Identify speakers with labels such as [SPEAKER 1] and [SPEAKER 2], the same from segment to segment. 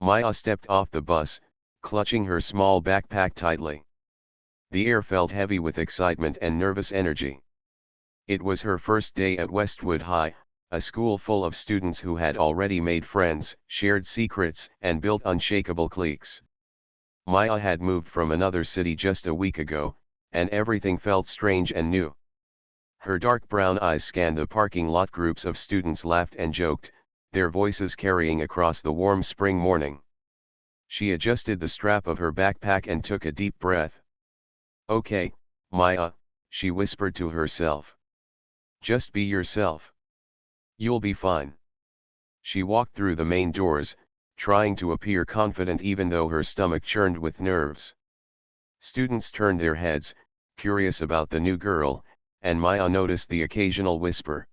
[SPEAKER 1] Maya stepped off the bus, clutching her small backpack tightly. The air felt heavy with excitement and nervous energy. It was her first day at Westwood High, a school full of students who had already made friends, shared secrets, and built unshakable cliques. Maya had moved from another city just a week ago, and everything felt strange and new. Her dark brown eyes scanned the parking lot. Groups of students laughed and joked, their voices carrying across the warm spring morning. She adjusted the strap of her backpack and took a deep breath. "Okay, Maya," she whispered to herself. "Just be yourself. You'll be fine." She walked through the main doors, trying to appear confident even though her stomach churned with nerves. Students turned their heads, curious about the new girl, and Maya noticed the occasional whisper.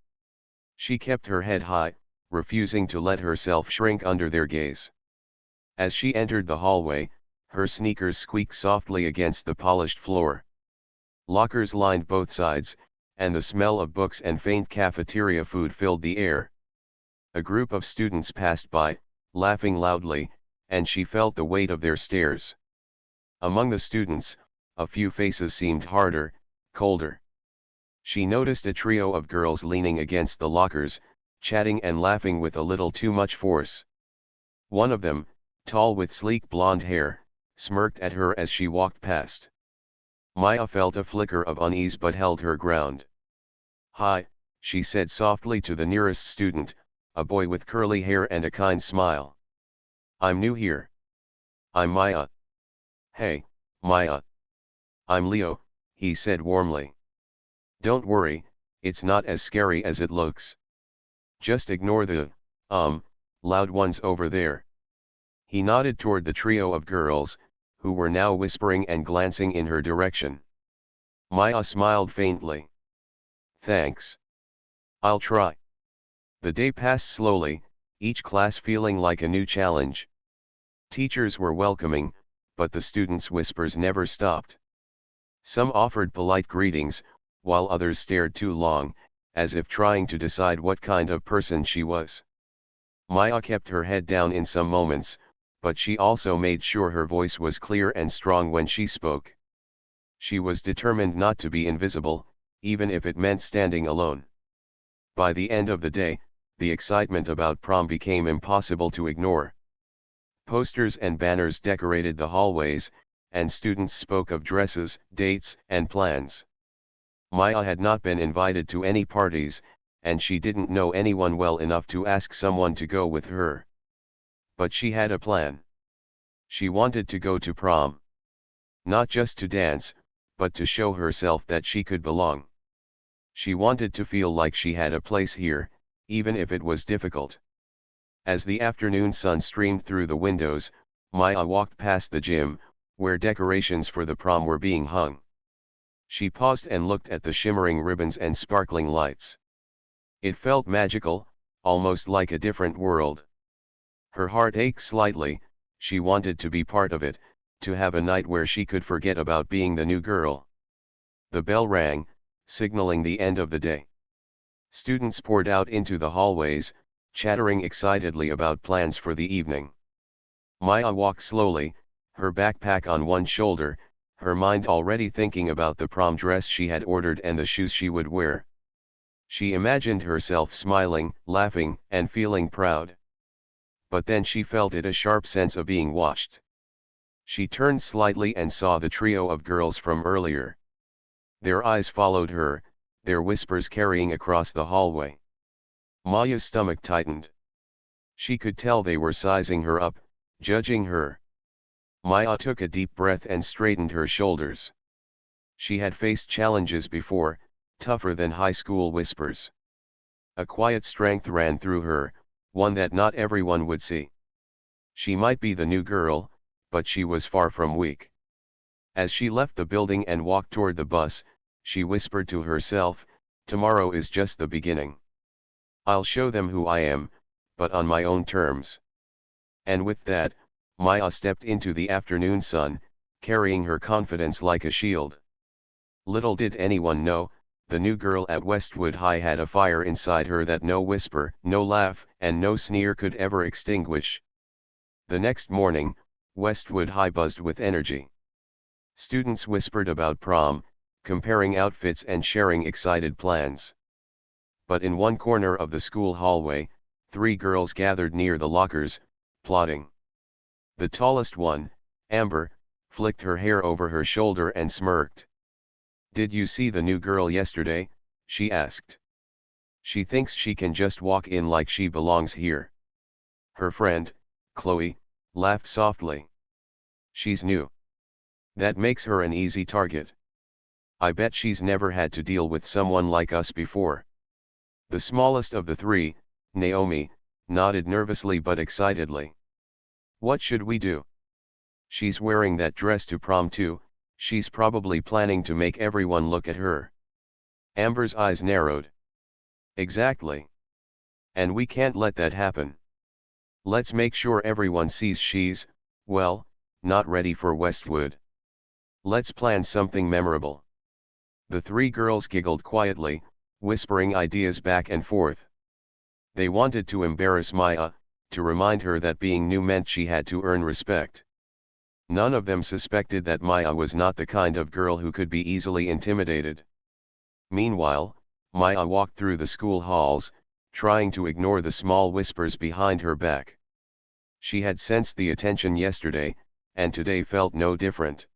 [SPEAKER 1] She kept her head high, refusing to let herself shrink under their gaze. As she entered the hallway, her sneakers squeaked softly against the polished floor. Lockers lined both sides, and the smell of books and faint cafeteria food filled the air. A group of students passed by, laughing loudly, and she felt the weight of their stares. Among the students, a few faces seemed harder, colder. She noticed a trio of girls leaning against the lockers, chatting and laughing with a little too much force. One of them, tall with sleek blonde hair, smirked at her as she walked past. Maya felt a flicker of unease but held her ground. "Hi," she said softly to the nearest student, a boy with curly hair and a kind smile. "I'm new here. I'm Maya." "Hey, Maya." "I'm Leo," he said warmly. "Don't worry, it's not as scary as it looks. Just ignore the, loud ones over there." He nodded toward the trio of girls, who were now whispering and glancing in her direction. Maya smiled faintly. "Thanks. I'll try." The day passed slowly, each class feeling like a new challenge. Teachers were welcoming, but the students' whispers never stopped. Some offered polite greetings, while others stared too long, as if trying to decide what kind of person she was. Maya kept her head down in some moments, but she also made sure her voice was clear and strong when she spoke. She was determined not to be invisible, even if it meant standing alone. By the end of the day, the excitement about prom became impossible to ignore. Posters and banners decorated the hallways, and students spoke of dresses, dates, and plans. Maya had not been invited to any parties, and she didn't know anyone well enough to ask someone to go with her. But she had a plan. She wanted to go to prom. Not just to dance, but to show herself that she could belong. She wanted to feel like she had a place here, even if it was difficult. As the afternoon sun streamed through the windows, Maya walked past the gym, where decorations for the prom were being hung. She paused and looked at the shimmering ribbons and sparkling lights. It felt magical, almost like a different world. Her heart ached slightly. She wanted to be part of it, to have a night where she could forget about being the new girl. The bell rang, signaling the end of the day. Students poured out into the hallways, chattering excitedly about plans for the evening. Maya walked slowly, her backpack on one shoulder, her mind already thinking about the prom dress she had ordered and the shoes she would wear. She imagined herself smiling, laughing, and feeling proud. But then she felt a sharp sense of being watched. She turned slightly and saw the trio of girls from earlier. Their eyes followed her, their whispers carrying across the hallway. Maya's stomach tightened. She could tell they were sizing her up, judging her. Maya took a deep breath and straightened her shoulders. She had faced challenges before, tougher than high school whispers. A quiet strength ran through her, one that not everyone would see. She might be the new girl, but she was far from weak. As she left the building and walked toward the bus, she whispered to herself, "Tomorrow is just the beginning. I'll show them who I am, but on my own terms." And with that, Maya stepped into the afternoon sun, carrying her confidence like a shield. Little did anyone know, the new girl at Westwood High had a fire inside her that no whisper, no laugh, and no sneer could ever extinguish. The next morning, Westwood High buzzed with energy. Students whispered about prom, comparing outfits and sharing excited plans. But in one corner of the school hallway, 3 girls gathered near the lockers, plotting. The tallest one, Amber, flicked her hair over her shoulder and smirked. "Did you see the new girl yesterday?" she asked. "She thinks she can just walk in like she belongs here." Her friend, Chloe, laughed softly. "She's new. That makes her an easy target. I bet she's never had to deal with someone like us before." The smallest of the 3, Naomi, nodded nervously but excitedly. "What should we do? She's wearing that dress to prom too. She's probably planning to make everyone look at her." Amber's eyes narrowed. "Exactly. And we can't let that happen. Let's make sure everyone sees she's, well, not ready for Westwood. Let's plan something memorable." The 3 girls giggled quietly, whispering ideas back and forth. They wanted to embarrass Maya, to remind her that being new meant she had to earn respect. None of them suspected that Maya was not the kind of girl who could be easily intimidated. Meanwhile, Maya walked through the school halls, trying to ignore the small whispers behind her back. She had sensed the attention yesterday, and today felt no different.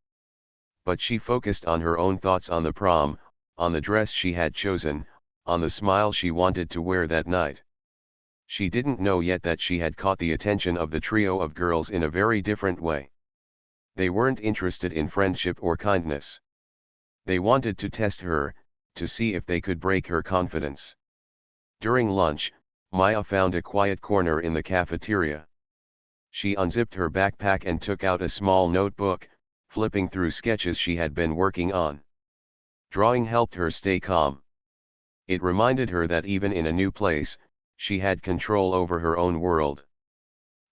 [SPEAKER 1] But she focused on her own thoughts on the prom, on the dress she had chosen, on the smile she wanted to wear that night. She didn't know yet that she had caught the attention of the trio of girls in a very different way. They weren't interested in friendship or kindness. They wanted to test her, to see if they could break her confidence. During lunch, Maya found a quiet corner in the cafeteria. She unzipped her backpack and took out a small notebook, flipping through sketches she had been working on. Drawing helped her stay calm. It reminded her that even in a new place, she had control over her own world.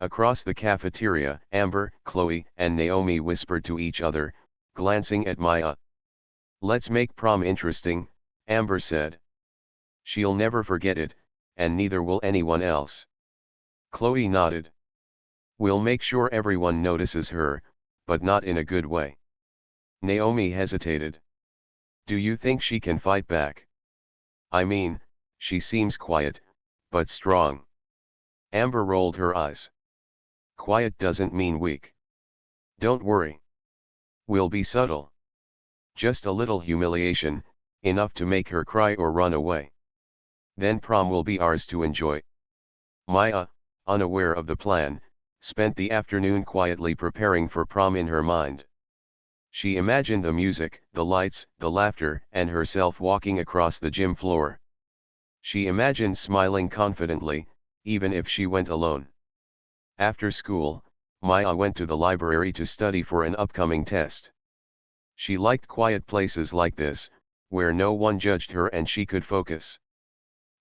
[SPEAKER 1] Across the cafeteria, Amber, Chloe, and Naomi whispered to each other, glancing at Maya. "Let's make prom interesting," Amber said. "She'll never forget it, and neither will anyone else." Chloe nodded. "We'll make sure everyone notices her, but not in a good way." Naomi hesitated. "Do you think she can fight back? I mean, she seems quiet, but strong." Amber rolled her eyes. "Quiet doesn't mean weak. Don't worry. We'll be subtle. Just a little humiliation, enough to make her cry or run away. Then prom will be ours to enjoy." Maya, unaware of the plan, spent the afternoon quietly preparing for prom in her mind. She imagined the music, the lights, the laughter, and herself walking across the gym floor. She imagined smiling confidently, even if she went alone. After school, Maya went to the library to study for an upcoming test. She liked quiet places like this, where no one judged her and she could focus.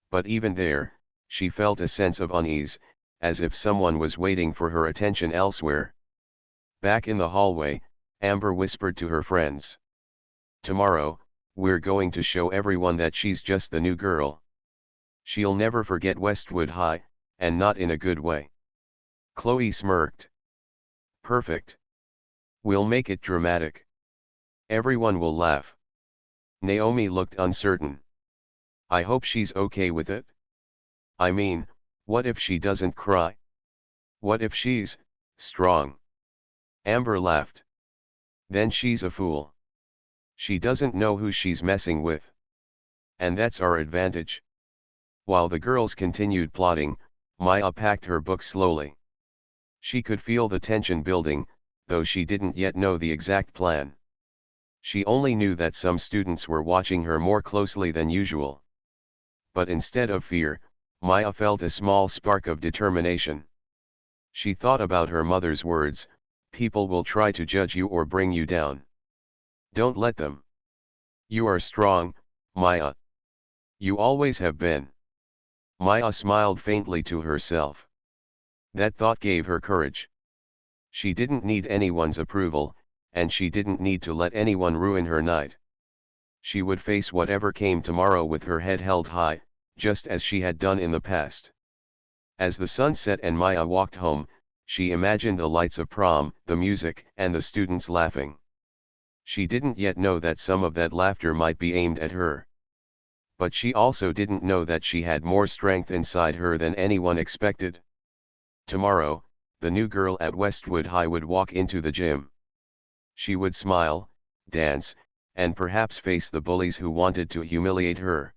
[SPEAKER 1] But even there, she felt a sense of unease, as if someone was waiting for her attention elsewhere. Back in the hallway, Amber whispered to her friends. "Tomorrow, we're going to show everyone that she's just the new girl. She'll never forget Westwood High, and not in a good way." Chloe smirked. "Perfect. We'll make it dramatic. Everyone will laugh." Naomi looked uncertain. "I hope she's okay with it. I mean, what if she doesn't cry? What if she's strong?" Amber laughed. "Then she's a fool. She doesn't know who she's messing with. And that's our advantage." While the girls continued plotting, Maya packed her book slowly. She could feel the tension building, though she didn't yet know the exact plan. She only knew that some students were watching her more closely than usual. But instead of fear, Maya felt a small spark of determination. She thought about her mother's words, "People will try to judge you or bring you down. Don't let them. You are strong, Maya. You always have been." Maya smiled faintly to herself. That thought gave her courage. She didn't need anyone's approval, and she didn't need to let anyone ruin her night. She would face whatever came tomorrow with her head held high, just as she had done in the past. As the sun set and Maya walked home, She imagined the lights of prom, the music, and the students laughing. She didn't yet know that some of that laughter might be aimed at her. But she also didn't know that she had more strength inside her than anyone expected. Tomorrow, the new girl at Westwood High would walk into the gym. She would smile, dance, and perhaps face the bullies who wanted to humiliate her.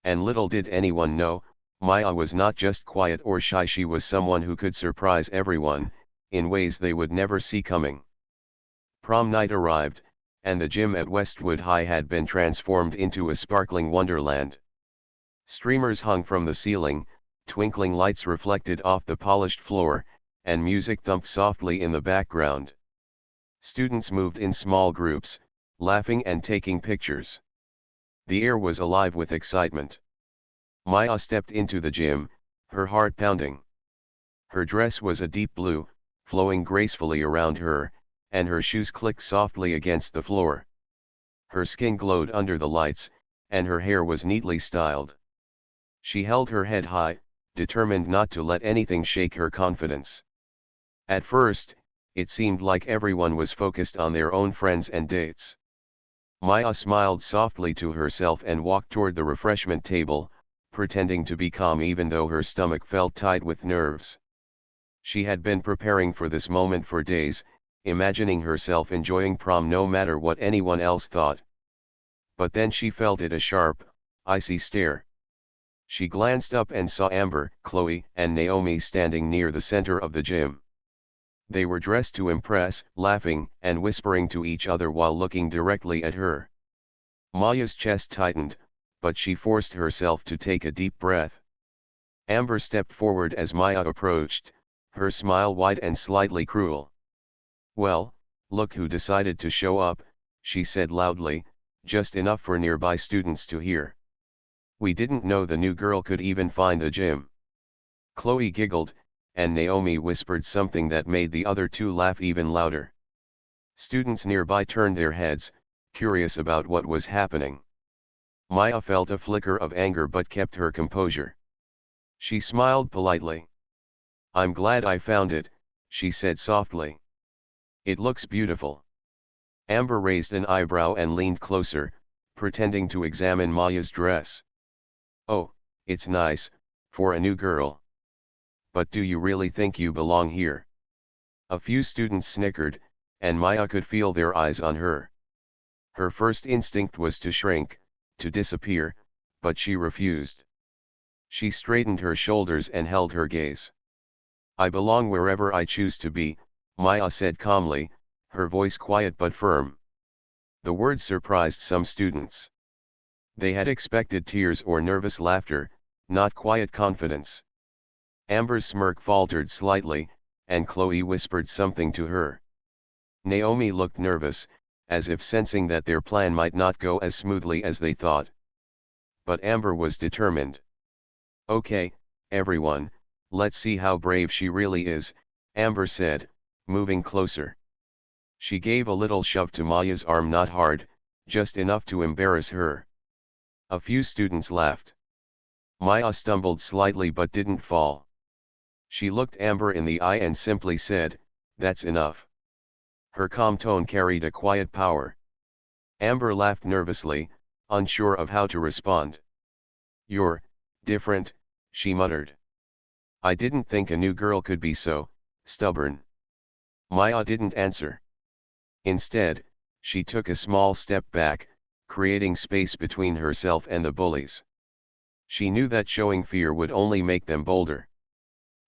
[SPEAKER 1] And little did anyone know, Maya was not just quiet or shy, she was someone who could surprise everyone, in ways they would never see coming. Prom night arrived, and the gym at Westwood High had been transformed into a sparkling wonderland. Streamers hung from the ceiling, twinkling lights reflected off the polished floor, and music thumped softly in the background. Students moved in small groups, laughing and taking pictures. The air was alive with excitement. Maya stepped into the gym, her heart pounding. Her dress was a deep blue, flowing gracefully around her, and her shoes clicked softly against the floor. Her skin glowed under the lights, and her hair was neatly styled. She held her head high, determined not to let anything shake her confidence. At first, it seemed like everyone was focused on their own friends and dates. Maya smiled softly to herself and walked toward the refreshment table, pretending to be calm even though her stomach felt tight with nerves. She had been preparing for this moment for days, imagining herself enjoying prom no matter what anyone else thought. But then she felt a sharp, icy stare. She glanced up and saw Amber, Chloe, and Naomi standing near the center of the gym. They were dressed to impress, laughing and whispering to each other while looking directly at her. Maya's chest tightened, but she forced herself to take a deep breath. Amber stepped forward as Maya approached, her smile wide and slightly cruel. "Well, look who decided to show up," she said loudly, just enough for nearby students to hear. "We didn't know the new girl could even find the gym." Chloe giggled, and Naomi whispered something that made the other two laugh even louder. Students nearby turned their heads, curious about what was happening. Maya felt a flicker of anger but kept her composure. She smiled politely. "I'm glad I found it," she said softly. "It looks beautiful." Amber raised an eyebrow and leaned closer, pretending to examine Maya's dress. "Oh, it's nice, for a new girl. But do you really think you belong here?" A few students snickered, and Maya could feel their eyes on her. Her first instinct was to shrink, to disappear, but she refused. She straightened her shoulders and held her gaze. "I belong wherever I choose to be," Maya said calmly, her voice quiet but firm. The words surprised some students. They had expected tears or nervous laughter, not quiet confidence. Amber's smirk faltered slightly, and Chloe whispered something to her. Naomi looked nervous, as if sensing that their plan might not go as smoothly as they thought. But Amber was determined. "Okay, everyone, let's see how brave she really is," Amber said, moving closer. She gave a little shove to Maya's arm, not hard, just enough to embarrass her. A few students laughed. Maya stumbled slightly but didn't fall. She looked Amber in the eye and simply said, "That's enough." Her calm tone carried a quiet power. Amber laughed nervously, unsure of how to respond. "You're different," she muttered. "I didn't think a new girl could be so stubborn." Maya didn't answer. Instead, she took a small step back, creating space between herself and the bullies. She knew that showing fear would only make them bolder.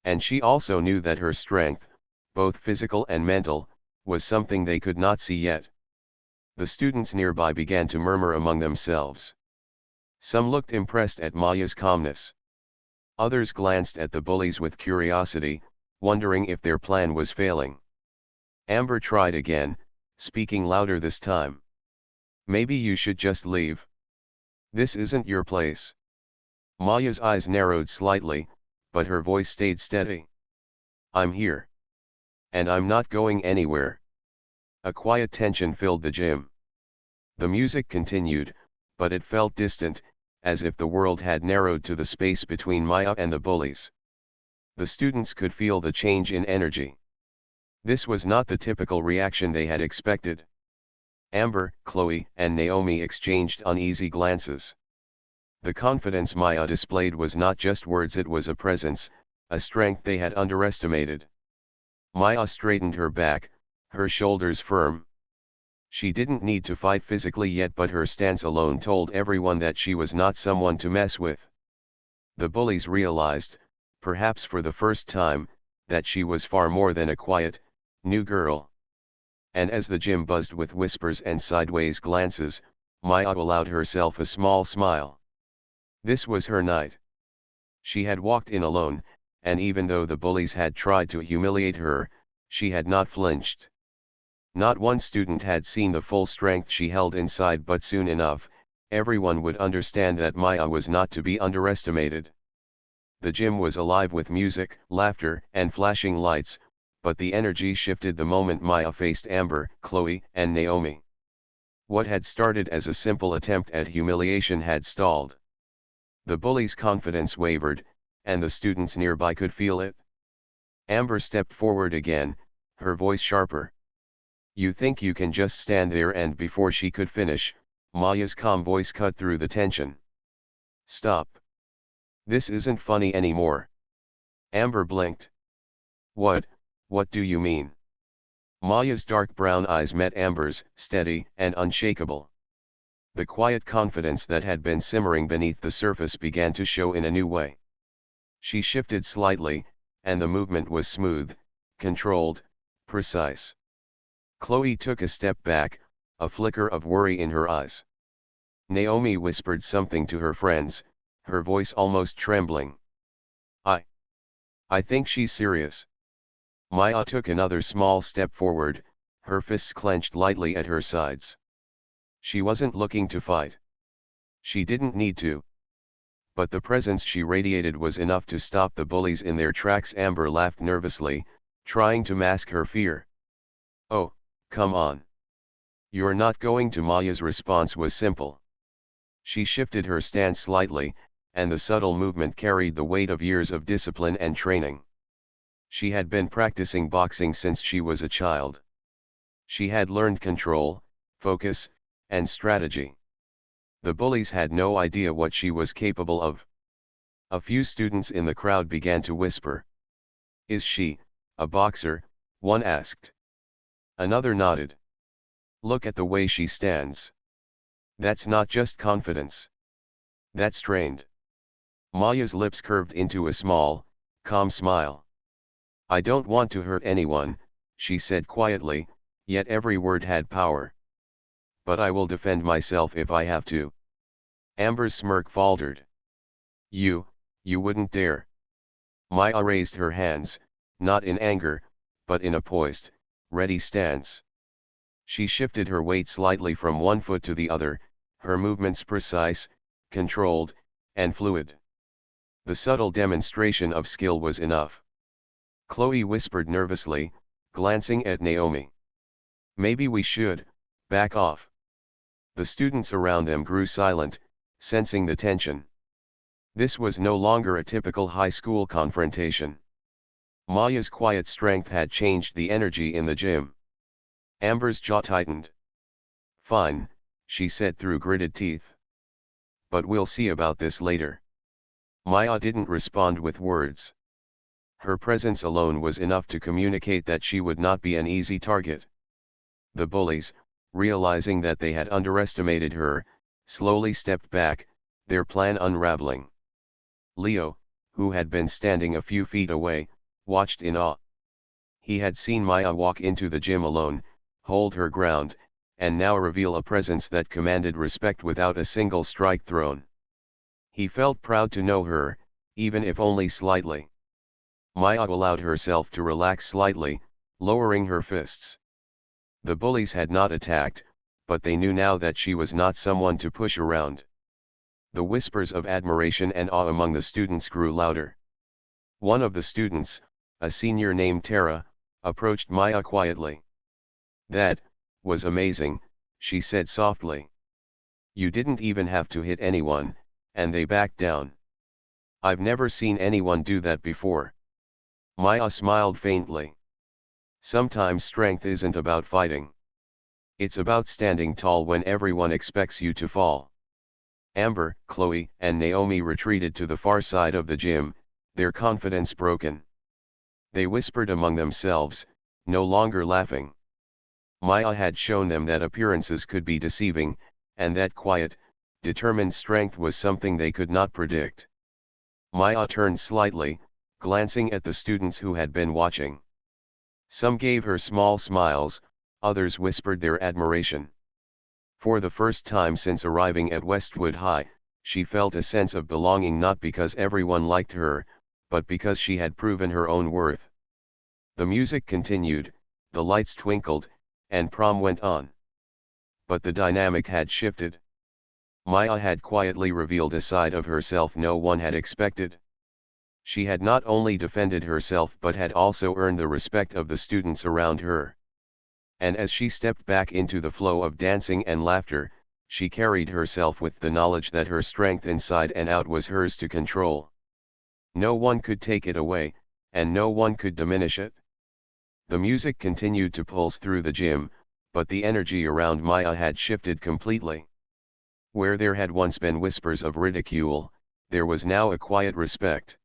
[SPEAKER 1] And she also knew that her strength, both physical and mental, was something they could not see yet. The students nearby began to murmur among themselves. Some looked impressed at Maya's calmness. Others glanced at the bullies with curiosity, wondering if their plan was failing. Amber tried again, speaking louder this time. "Maybe you should just leave. This isn't your place." Maya's eyes narrowed slightly, but her voice stayed steady. "I'm here. And I'm not going anywhere." A quiet tension filled the gym. The music continued, but it felt distant, as if the world had narrowed to the space between Maya and the bullies. The students could feel the change in energy. This was not the typical reaction they had expected. Amber, Chloe, and Naomi exchanged uneasy glances. The confidence Maya displayed was not just words, it was a presence, a strength they had underestimated. Maya straightened her back, her shoulders firm. She didn't need to fight physically yet, but her stance alone told everyone that she was not someone to mess with. The bullies realized, perhaps for the first time, that she was far more than a quiet, new girl. And as the gym buzzed with whispers and sideways glances, Maya allowed herself a small smile. This was her night. She had walked in alone, and even though the bullies had tried to humiliate her, she had not flinched. Not one student had seen the full strength she held inside, but soon enough, everyone would understand that Maya was not to be underestimated. The gym was alive with music, laughter, and flashing lights, but the energy shifted the moment Maya faced Amber, Chloe, and Naomi. What had started as a simple attempt at humiliation had stalled. The bullies' confidence wavered, and the students nearby could feel it. Amber stepped forward again, her voice sharper. "You think you can just stand there?" And before she could finish, Maya's calm voice cut through the tension. "Stop. This isn't funny anymore." Amber blinked. What do you mean?" Maya's dark brown eyes met Amber's, steady and unshakable. The quiet confidence that had been simmering beneath the surface began to show in a new way. She shifted slightly, and the movement was smooth, controlled, precise. Chloe took a step back, a flicker of worry in her eyes. Naomi whispered something to her friends, her voice almost trembling. I think she's serious." Maya took another small step forward, her fists clenched lightly at her sides. She wasn't looking to fight. She didn't need to. But the presence she radiated was enough to stop the bullies in their tracks. Amber laughed nervously, trying to mask her fear. "Oh, come on. You're not going to." Maya's response was simple. She shifted her stance slightly, and the subtle movement carried the weight of years of discipline and training. She had been practicing boxing since she was a child. She had learned control, focus, and strategy. The bullies had no idea what she was capable of. A few students in the crowd began to whisper. "Is she a boxer?" one asked. Another nodded. "Look at the way she stands. That's not just confidence. That's trained." Maya's lips curved into a small, calm smile. "I don't want to hurt anyone," she said quietly, yet every word had power. "But I will defend myself if I have to." Amber's smirk faltered. You wouldn't dare." Maya raised her hands, not in anger, but in a poised, ready stance. She shifted her weight slightly from one foot to the other, her movements precise, controlled, and fluid. The subtle demonstration of skill was enough. Chloe whispered nervously, glancing at Naomi. "Maybe we should back off." The students around them grew silent, sensing the tension. This was no longer a typical high school confrontation. Maya's quiet strength had changed the energy in the gym. Amber's jaw tightened. "Fine," she said through gritted teeth. "But we'll see about this later." Maya didn't respond with words. Her presence alone was enough to communicate that she would not be an easy target. The bullies, realizing that they had underestimated her, slowly stepped back, their plan unraveling. Leo, who had been standing a few feet away, watched in awe. He had seen Maya walk into the gym alone, hold her ground, and now reveal a presence that commanded respect without a single strike thrown. He felt proud to know her, even if only slightly. Maya allowed herself to relax slightly, lowering her fists. The bullies had not attacked, but they knew now that she was not someone to push around. The whispers of admiration and awe among the students grew louder. One of the students, a senior named Tara, approached Maya quietly. "That was amazing," she said softly. "You didn't even have to hit anyone, and they backed down. I've never seen anyone do that before." Maya smiled faintly. Sometimes strength isn't about fighting. It's about standing tall when everyone expects you to fall. Amber, Chloe, and Naomi retreated to the far side of the gym, their confidence broken. They whispered among themselves, no longer laughing. Maya had shown them that appearances could be deceiving, and that quiet, determined strength was something they could not predict. Maya turned slightly, glancing at the students who had been watching. Some gave her small smiles, others whispered their admiration. For the first time since arriving at Westwood High, she felt a sense of belonging, not because everyone liked her, but because she had proven her own worth. The music continued, the lights twinkled, and prom went on. But the dynamic had shifted. Maya had quietly revealed a side of herself no one had expected. She had not only defended herself but had also earned the respect of the students around her. And as she stepped back into the flow of dancing and laughter, she carried herself with the knowledge that her strength inside and out was hers to control. No one could take it away, and no one could diminish it. The music continued to pulse through the gym, but the energy around Maya had shifted completely. Where there had once been whispers of ridicule, there was now a quiet respect.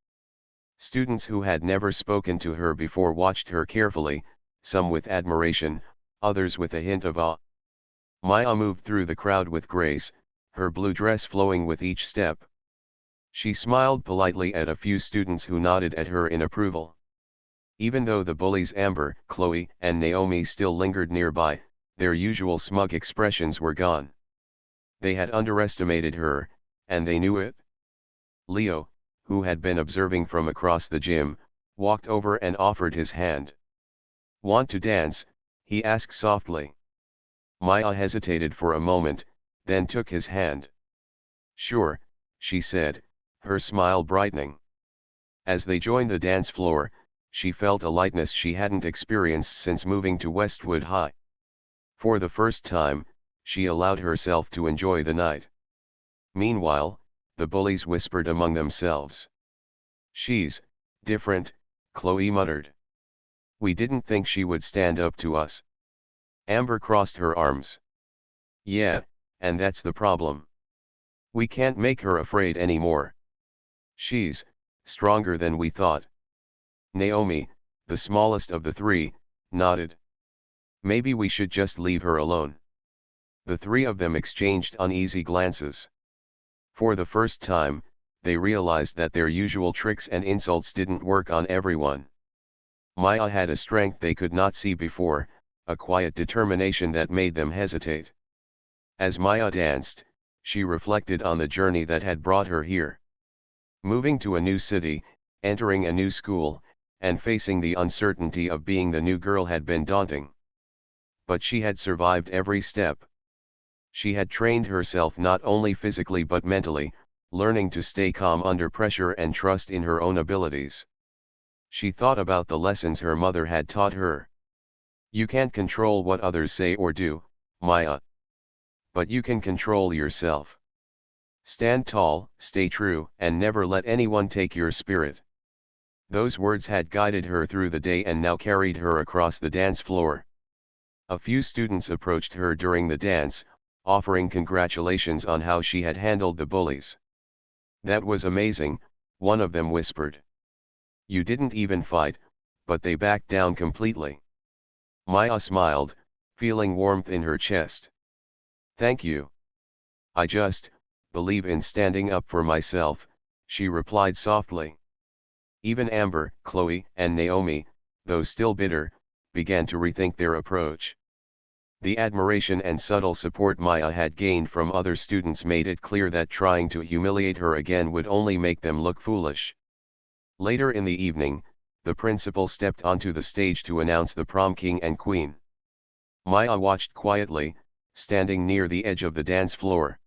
[SPEAKER 1] Students who had never spoken to her before watched her carefully, some with admiration, others with a hint of awe. Maya moved through the crowd with grace, her blue dress flowing with each step. She smiled politely at a few students who nodded at her in approval. Even though the bullies Amber, Chloe, and Naomi still lingered nearby, their usual smug expressions were gone. They had underestimated her, and they knew it. Leo, who had been observing from across the gym, walked over and offered his hand. "Want to dance?" he asked softly. Maya hesitated for a moment, then took his hand. "Sure," she said, her smile brightening. As they joined the dance floor, she felt a lightness she hadn't experienced since moving to Westwood High. For the first time, she allowed herself to enjoy the night. Meanwhile, the bullies whispered among themselves. "She's different," Chloe muttered. "We didn't think she would stand up to us." Amber crossed her arms. "Yeah, and that's the problem. We can't make her afraid anymore. She's stronger than we thought." Naomi, the smallest of the three, nodded. "Maybe we should just leave her alone." The three of them exchanged uneasy glances. For the first time, they realized that their usual tricks and insults didn't work on everyone. Maya had a strength they could not see before, a quiet determination that made them hesitate. As Maya danced, she reflected on the journey that had brought her here. Moving to a new city, entering a new school, and facing the uncertainty of being the new girl had been daunting. But she had survived every step. She had trained herself not only physically but mentally, learning to stay calm under pressure and trust in her own abilities. She thought about the lessons her mother had taught her. You can't control what others say or do, Maya. But you can control yourself. Stand tall, stay true, and never let anyone take your spirit. Those words had guided her through the day and now carried her across the dance floor. A few students approached her during the dance, offering congratulations on how she had handled the bullies. "That was amazing," one of them whispered. "You didn't even fight, but they backed down completely." Maya smiled, feeling warmth in her chest. "Thank you. I just believe in standing up for myself," she replied softly. Even Amber, Chloe, and Naomi, though still bitter, began to rethink their approach. The admiration and subtle support Maya had gained from other students made it clear that trying to humiliate her again would only make them look foolish. Later in the evening, the principal stepped onto the stage to announce the prom king and queen. Maya watched quietly, standing near the edge of the dance floor.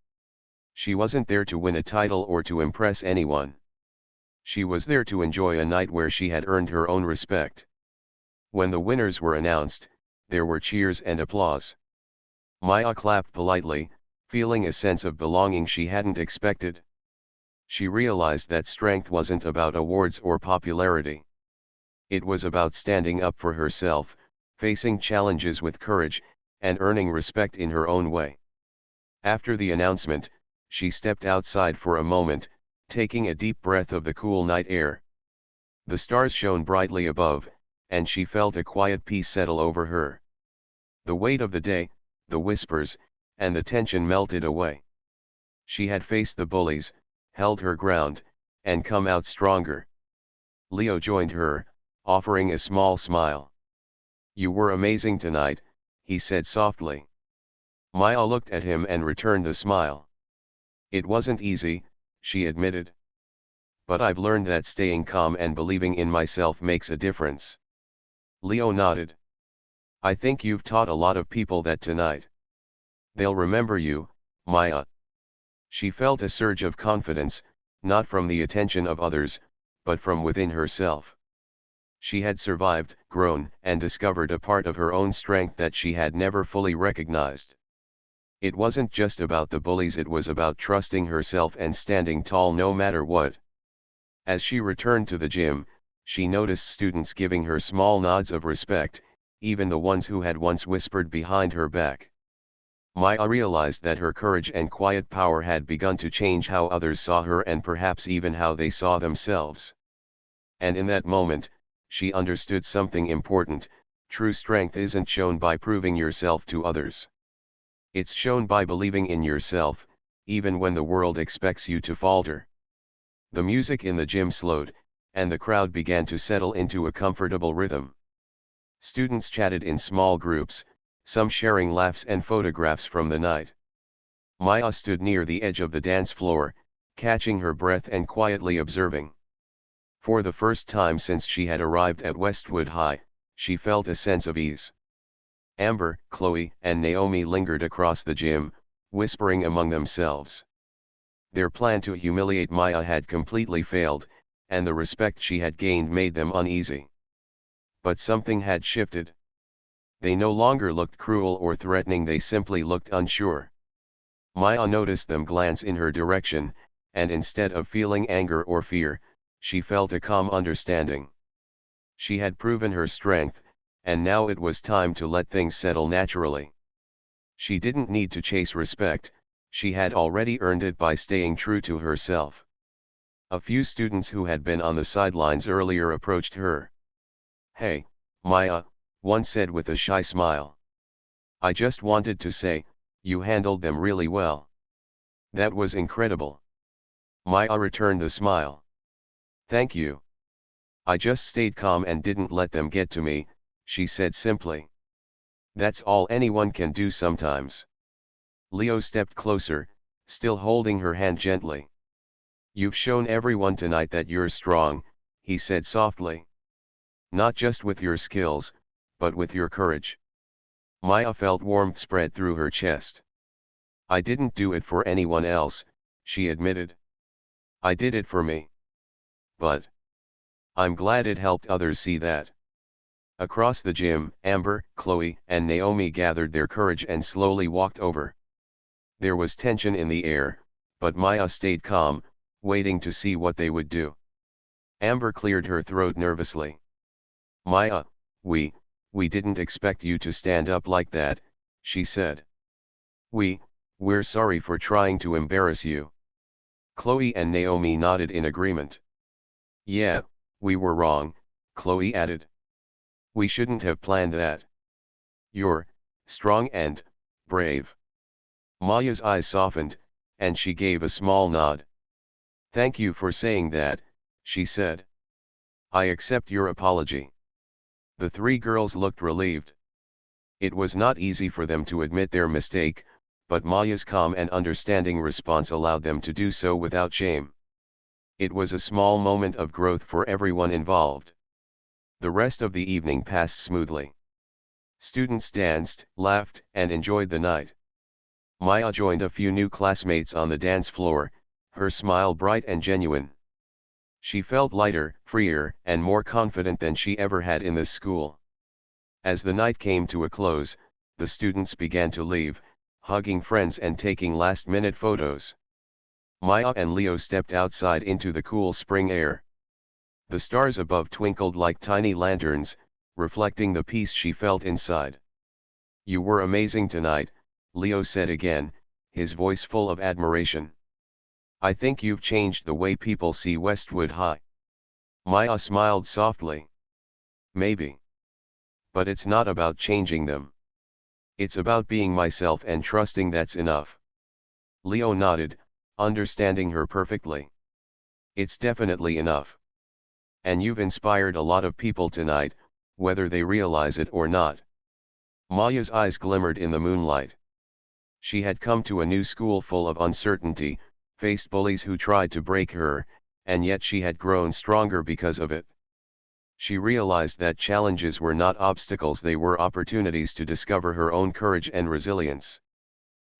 [SPEAKER 1] She wasn't there to win a title or to impress anyone. She was there to enjoy a night where she had earned her own respect. When the winners were announced, there were cheers and applause. Maya clapped politely, feeling a sense of belonging she hadn't expected. She realized that strength wasn't about awards or popularity. It was about standing up for herself, facing challenges with courage, and earning respect in her own way. After the announcement, she stepped outside for a moment, taking a deep breath of the cool night air. The stars shone brightly above, and she felt a quiet peace settle over her. The weight of the day, the whispers, and the tension melted away. She had faced the bullies, held her ground, and come out stronger. Leo joined her, offering a small smile. "You were amazing tonight," he said softly. Maya looked at him and returned the smile. "It wasn't easy," she admitted. "But I've learned that staying calm and believing in myself makes a difference." Leo nodded. "I think you've taught a lot of people that tonight. They'll remember you, Maya." She felt a surge of confidence, not from the attention of others, but from within herself. She had survived, grown, and discovered a part of her own strength that she had never fully recognized. It wasn't just about the bullies, it was about trusting herself and standing tall no matter what. As she returned to the gym, she noticed students giving her small nods of respect, even the ones who had once whispered behind her back. Maya realized that her courage and quiet power had begun to change how others saw her and perhaps even how they saw themselves. And in that moment, she understood something important: true strength isn't shown by proving yourself to others. It's shown by believing in yourself, even when the world expects you to falter. The music in the gym slowed, and the crowd began to settle into a comfortable rhythm. Students chatted in small groups, some sharing laughs and photographs from the night. Maya stood near the edge of the dance floor, catching her breath and quietly observing. For the first time since she had arrived at Westwood High, she felt a sense of ease. Amber, Chloe, and Naomi lingered across the gym, whispering among themselves. Their plan to humiliate Maya had completely failed, and the respect she had gained made them uneasy. But something had shifted. They no longer looked cruel or threatening, they simply looked unsure. Maya noticed them glance in her direction, and instead of feeling anger or fear, she felt a calm understanding. She had proven her strength, and now it was time to let things settle naturally. She didn't need to chase respect, she had already earned it by staying true to herself. A few students who had been on the sidelines earlier approached her. "Hey, Maya," one said with a shy smile. "I just wanted to say, you handled them really well. That was incredible." Maya returned the smile. "Thank you. I just stayed calm and didn't let them get to me," she said simply. "That's all anyone can do sometimes." Leo stepped closer, still holding her hand gently. "You've shown everyone tonight that you're strong," he said softly. "Not just with your skills, but with your courage." Maya felt warmth spread through her chest. "I didn't do it for anyone else," she admitted. "I did it for me. But I'm glad it helped others see that." Across the gym, Amber, Chloe, and Naomi gathered their courage and slowly walked over. There was tension in the air, but Maya stayed calm, waiting to see what they would do. Amber cleared her throat nervously. "Maya, we didn't expect you to stand up like that," she said. We're sorry for trying to embarrass you." Chloe and Naomi nodded in agreement. "Yeah, we were wrong," Chloe added. "We shouldn't have planned that. You're strong and brave." Maya's eyes softened, and she gave a small nod. "Thank you for saying that," she said. "I accept your apology." The three girls looked relieved. It was not easy for them to admit their mistake, but Maya's calm and understanding response allowed them to do so without shame. It was a small moment of growth for everyone involved. The rest of the evening passed smoothly. Students danced, laughed, and enjoyed the night. Maya joined a few new classmates on the dance floor, her smile bright and genuine. She felt lighter, freer, and more confident than she ever had in this school. As the night came to a close, the students began to leave, hugging friends and taking last-minute photos. Maya and Leo stepped outside into the cool spring air. The stars above twinkled like tiny lanterns, reflecting the peace she felt inside. "You were amazing tonight," Leo said again, his voice full of admiration. "I think you've changed the way people see Westwood High." Maya smiled softly. "Maybe. But it's not about changing them. It's about being myself and trusting that's enough." Leo nodded, understanding her perfectly. "It's definitely enough. And you've inspired a lot of people tonight, whether they realize it or not." Maya's eyes glimmered in the moonlight. She had come to a new school full of uncertainty, faced bullies who tried to break her, and yet she had grown stronger because of it. She realized that challenges were not obstacles, they were opportunities to discover her own courage and resilience.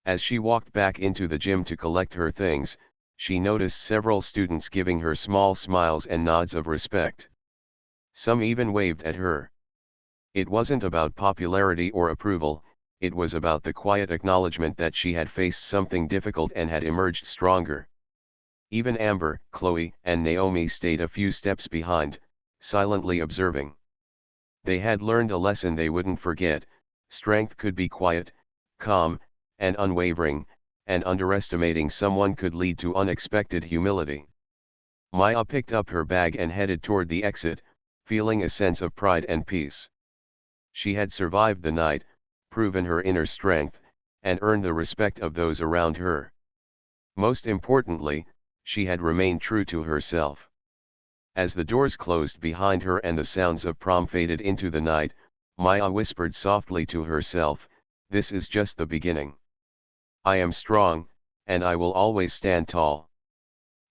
[SPEAKER 1] As she walked back into the gym to collect her things, she noticed several students giving her small smiles and nods of respect. Some even waved at her. It wasn't about popularity or approval, it was about the quiet acknowledgement that she had faced something difficult and had emerged stronger. Even Amber, Chloe, and Naomi stayed a few steps behind, silently observing. They had learned a lesson they wouldn't forget: strength could be quiet, calm, and unwavering, and underestimating someone could lead to unexpected humility. Maya picked up her bag and headed toward the exit, feeling a sense of pride and peace. She had survived the night, proven her inner strength, and earned the respect of those around her. Most importantly, she had remained true to herself. As the doors closed behind her and the sounds of prom faded into the night, Maya whispered softly to herself, "This is just the beginning. I am strong, and I will always stand tall."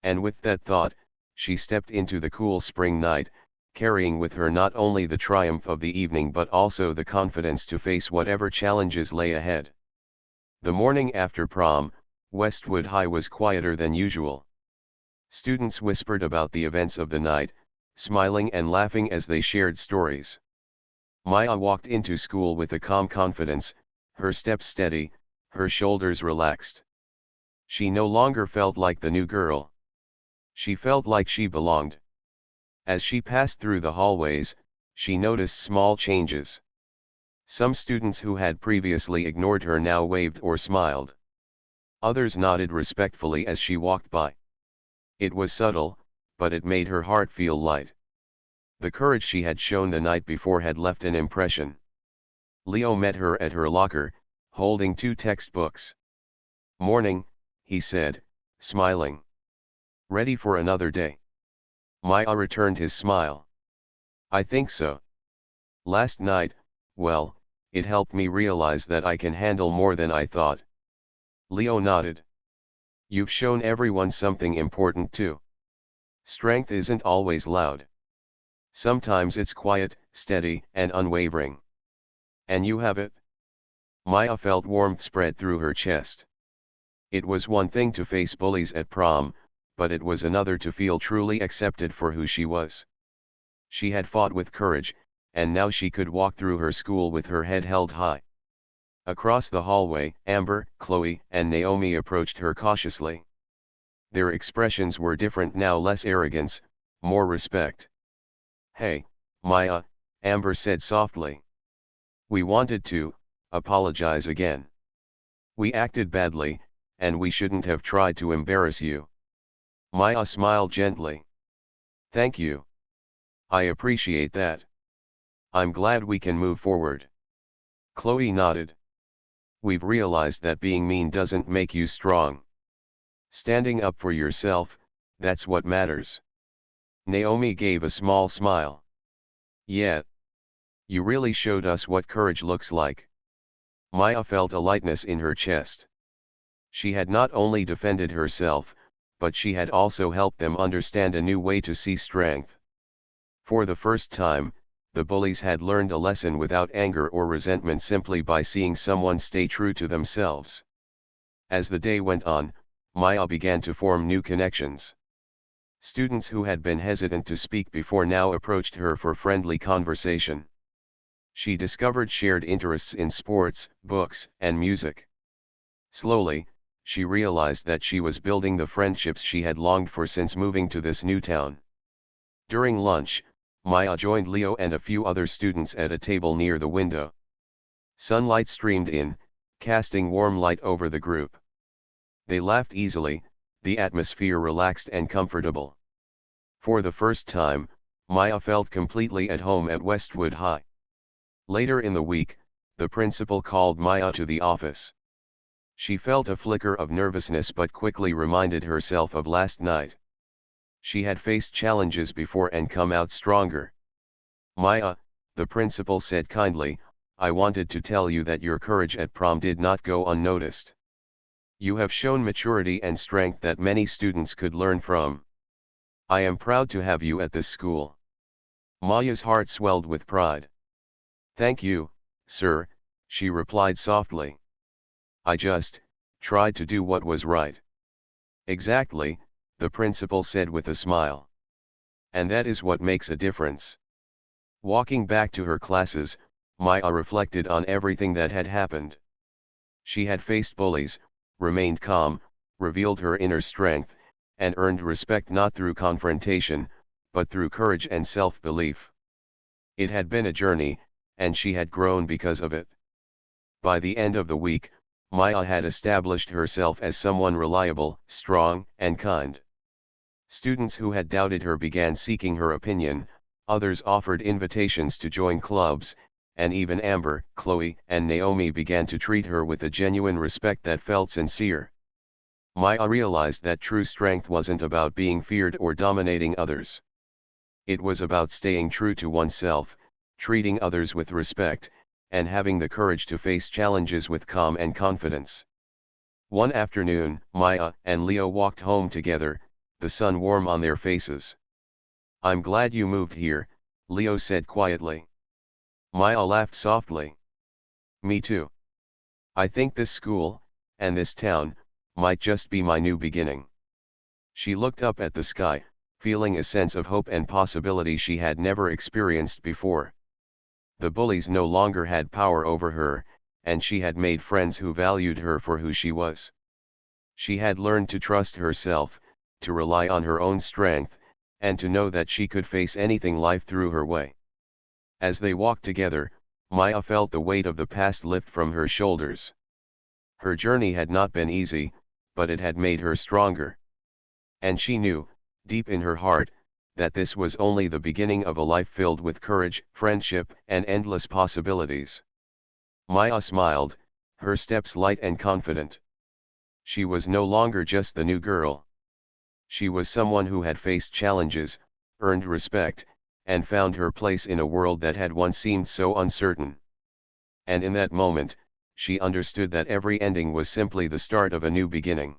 [SPEAKER 1] And with that thought, she stepped into the cool spring night, carrying with her not only the triumph of the evening but also the confidence to face whatever challenges lay ahead. The morning after prom, Westwood High was quieter than usual. Students whispered about the events of the night, smiling and laughing as they shared stories. Maya walked into school with a calm confidence, her steps steady, her shoulders relaxed. She no longer felt like the new girl. She felt like she belonged. As she passed through the hallways, she noticed small changes. Some students who had previously ignored her now waved or smiled. Others nodded respectfully as she walked by. It was subtle, but it made her heart feel light. The courage she had shown the night before had left an impression. Leo met her at her locker, holding 2 textbooks. "Morning," he said, smiling. "Ready for another day?" Maya returned his smile. "I think so. Last night, well, it helped me realize that I can handle more than I thought." Leo nodded. "You've shown everyone something important too. Strength isn't always loud. Sometimes it's quiet, steady, and unwavering. And you have it." Maya felt warmth spread through her chest. It was one thing to face bullies at prom, but it was another to feel truly accepted for who she was. She had fought with courage, and now she could walk through her school with her head held high. Across the hallway, Amber, Chloe, and Naomi approached her cautiously. Their expressions were different now, less arrogance, more respect. "Hey, Maya," Amber said softly. "We wanted to apologize again. We acted badly, and we shouldn't have tried to embarrass you." Maya smiled gently. "Thank you. I appreciate that. I'm glad we can move forward." Chloe nodded. "We've realized that being mean doesn't make you strong. Standing up for yourself, that's what matters." Naomi gave a small smile. "Yeah. You really showed us what courage looks like." Maya felt a lightness in her chest. She had not only defended herself, but she had also helped them understand a new way to see strength. For the first time, the bullies had learned a lesson without anger or resentment, simply by seeing someone stay true to themselves. As the day went on, Maya began to form new connections. Students who had been hesitant to speak before now approached her for friendly conversation. She discovered shared interests in sports, books, and music. Slowly, she realized that she was building the friendships she had longed for since moving to this new town. During lunch, Maya joined Leo and a few other students at a table near the window. Sunlight streamed in, casting warm light over the group. They laughed easily, the atmosphere relaxed and comfortable. For the first time, Maya felt completely at home at Westwood High. Later in the week, the principal called Maya to the office. She felt a flicker of nervousness but quickly reminded herself of last night. She had faced challenges before and come out stronger. Maya, the principal said kindly, I wanted to tell you that your courage at prom did not go unnoticed. You have shown maturity and strength that many students could learn from. I am proud to have you at this school. Maya's heart swelled with pride. Thank you, sir, she replied softly. I just tried to do what was right. Exactly, the principal said with a smile. And that is what makes a difference. Walking back to her classes, Maya reflected on everything that had happened. She had faced bullies, remained calm, revealed her inner strength, and earned respect not through confrontation, but through courage and self-belief. It had been a journey, and she had grown because of it. By the end of the week, Maya had established herself as someone reliable, strong, and kind. Students who had doubted her began seeking her opinion, others offered invitations to join clubs, and even Amber, Chloe, and Naomi began to treat her with a genuine respect that felt sincere. Maya realized that true strength wasn't about being feared or dominating others. It was about staying true to oneself, treating others with respect, and having the courage to face challenges with calm and confidence. One afternoon, Maya and Leo walked home together, the sun warm on their faces. I'm glad you moved here, Leo said quietly. Maya laughed softly. Me too. I think this school, and this town, might just be my new beginning. She looked up at the sky, feeling a sense of hope and possibility she had never experienced before. The bullies no longer had power over her, and she had made friends who valued her for who she was. She had learned to trust herself, to rely on her own strength, and to know that she could face anything life threw her way. As they walked together, Maya felt the weight of the past lift from her shoulders. Her journey had not been easy, but it had made her stronger. And she knew, deep in her heart, that this was only the beginning of a life filled with courage, friendship, and endless possibilities. Maya smiled, her steps light and confident. She was no longer just the new girl. She was someone who had faced challenges, earned respect, and found her place in a world that had once seemed so uncertain. And in that moment, she understood that every ending was simply the start of a new beginning.